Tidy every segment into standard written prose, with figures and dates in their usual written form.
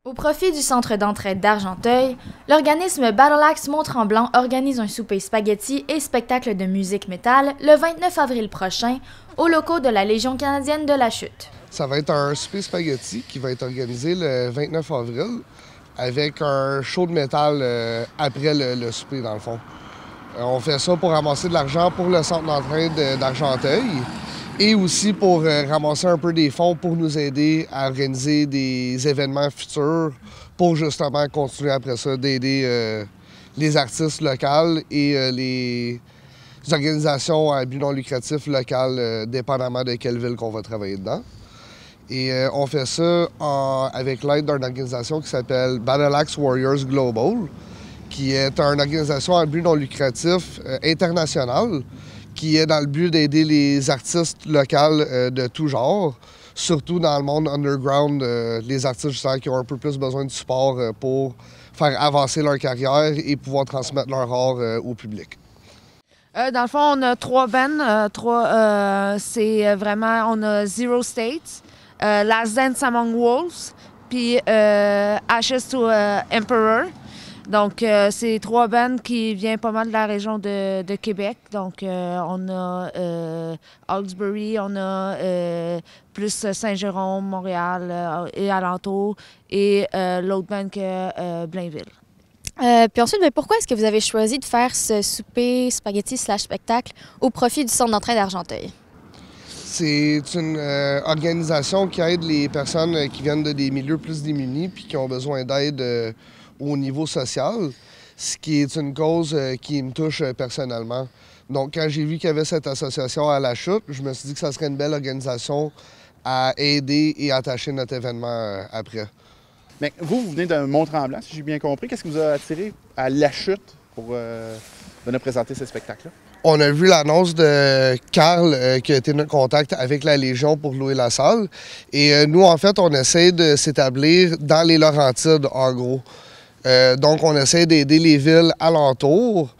Au profit du Centre d'entraide d'Argenteuil, l'organisme Battleaxe Mont-Tremblant organise un souper spaghetti et spectacle de musique métal le 29 avril prochain aux locaux de la Légion canadienne de la Chute. Ça va être un souper spaghetti qui va être organisé le 29 avril avec un show de métal après le souper, dans le fond. On fait ça pour ramasser de l'argent pour le Centre d'entraide d'Argenteuil et aussi pour ramasser un peu des fonds pour nous aider à organiser des événements futurs pour justement continuer après ça d'aider les artistes locaux et les organisations à but non lucratif locales, dépendamment de quelle ville qu'on va travailler dedans. Et on fait ça avec l'aide d'une organisation qui s'appelle Battleaxe Warriors Global, qui est une organisation à but non lucratif internationale qui est dans le but d'aider les artistes locaux de tout genre, surtout dans le monde underground, les artistes justement, qui ont un peu plus besoin de support pour faire avancer leur carrière et pouvoir transmettre leur art au public. Dans le fond, on a 3 bands. C'est vraiment, on a Zero States, Last Dance Among Wolves, puis Ashes to Emperor. Donc, c'est 3 bands qui viennent pas mal de la région de Québec. Donc, on a Hawkesbury, on a plus Saint-Jérôme, Montréal et alentours, et l'autre band que Blainville. Puis ensuite, pourquoi est-ce que vous avez choisi de faire ce souper spaghetti/spectacle au profit du Centre d'entraide d'Argenteuil? C'est une organisation qui aide les personnes qui viennent de des milieux plus démunis puis qui ont besoin d'aide au niveau social, ce qui est une cause qui me touche personnellement. Donc, quand j'ai vu qu'il y avait cette association à la Chute, je me suis dit que ça serait une belle organisation à aider et attacher notre événement après. Bien, vous venez d'un Mont-Tremblant, si j'ai bien compris. Qu'est-ce qui vous a attiré à la Chute pour venir présenter ce spectacle-là? On a vu l'annonce de Carl qui a été notre contact avec la Légion pour louer la salle. Et nous, en fait, on essaie de s'établir dans les Laurentides, en gros. Donc, on essaie d'aider les villes alentours.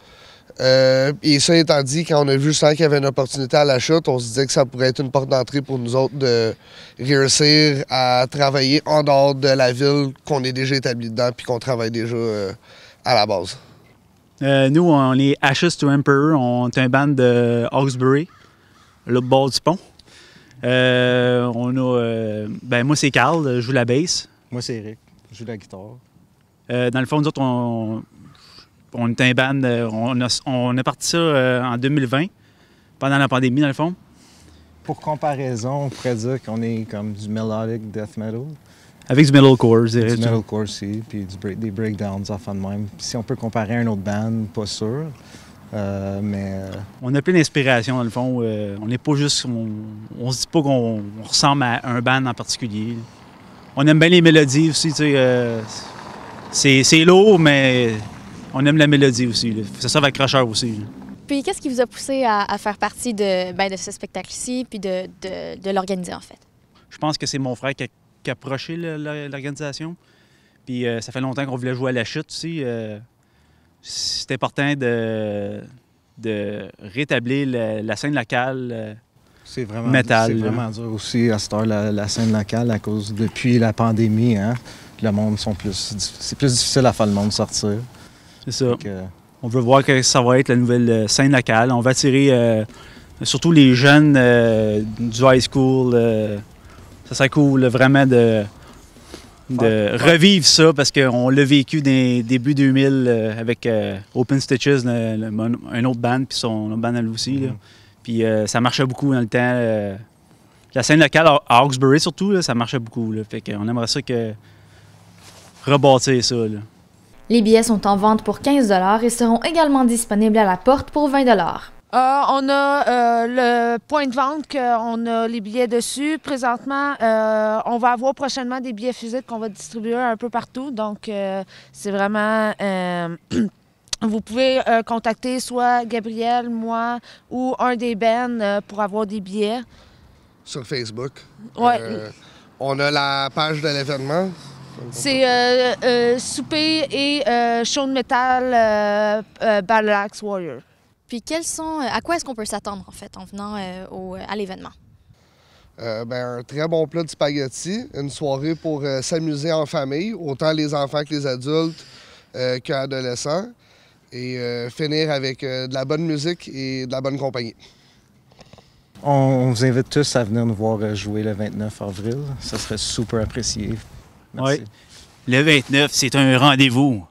Et ça étant dit, quand on a vu qu'il y avait une opportunité à la Chute, on se disait que ça pourrait être une porte d'entrée pour nous autres de réussir à travailler en dehors de la ville qu'on est déjà établi dedans puis qu'on travaille déjà à la base. Nous, on est Ashes to Emperor. On est un band de Hawkesbury, l'autre bord du pont. Moi, c'est Carl, je joue la basse. Moi, c'est Eric, je joue la guitare. Dans le fond, nous autres, on est un band, on a parti ça en 2020, pendant la pandémie, dans le fond. Pour comparaison, on pourrait dire qu'on est comme du melodic death metal. Avec du metalcore, je dirais. Du metalcore aussi, puis des breakdowns, enfin de même. Puis si on peut comparer à un autre band, pas sûr. On a plein d'inspiration, dans le fond. On n'est pas juste... On se dit pas qu'on ressemble à un band en particulier. On aime bien les mélodies aussi, tu sais. C'est lourd, mais on aime la mélodie aussi. Là. Ça sert accrocheur aussi. Là. Puis qu'est-ce qui vous a poussé à faire partie de ce spectacle-ci puis de l'organiser, en fait? Je pense que c'est mon frère qui a approché l'organisation. Puis ça fait longtemps qu'on voulait jouer à la Chute aussi. C'est important de rétablir la scène locale c'est vraiment métal. C'est vraiment dur aussi à cette heure, la scène locale, à cause depuis la pandémie. Hein, le monde c'est plus difficile à faire le monde sortir. C'est ça. Donc, on veut voir que ça va être la nouvelle scène locale. On va attirer surtout les jeunes du high school. Ça serait cool vraiment de revivre ça parce qu'on l'a vécu dans les débuts 2000 avec Open Stitches, un autre band, puis son autre band à lui aussi. Là. Puis ça marchait beaucoup dans le temps. La scène locale à Hawkesbury surtout, là, ça marchait beaucoup. Là. Fait qu'on aimerait ça rebâtir ça. Là. Les billets sont en vente pour 15 $ et seront également disponibles à la porte pour 20 $. On a le point de vente qu'on a les billets dessus. Présentement, on va avoir prochainement des billets physiques qu'on va distribuer un peu partout. Donc, c'est vraiment... vous pouvez contacter soit Gabriel, moi ou un des bands pour avoir des billets. Sur Facebook. Ouais. On a la page de l'événement. C'est souper et show de métal Battleaxe Warrior. Puis à quoi est-ce qu'on peut s'attendre, en fait, en venant à l'événement? Un très bon plat de spaghettis, une soirée pour s'amuser en famille, autant les enfants que les adultes qu'adolescents, et finir avec de la bonne musique et de la bonne compagnie. On vous invite tous à venir nous voir jouer le 29 avril. Ça serait super apprécié. Merci. Oui. Le 29, c'est un rendez-vous.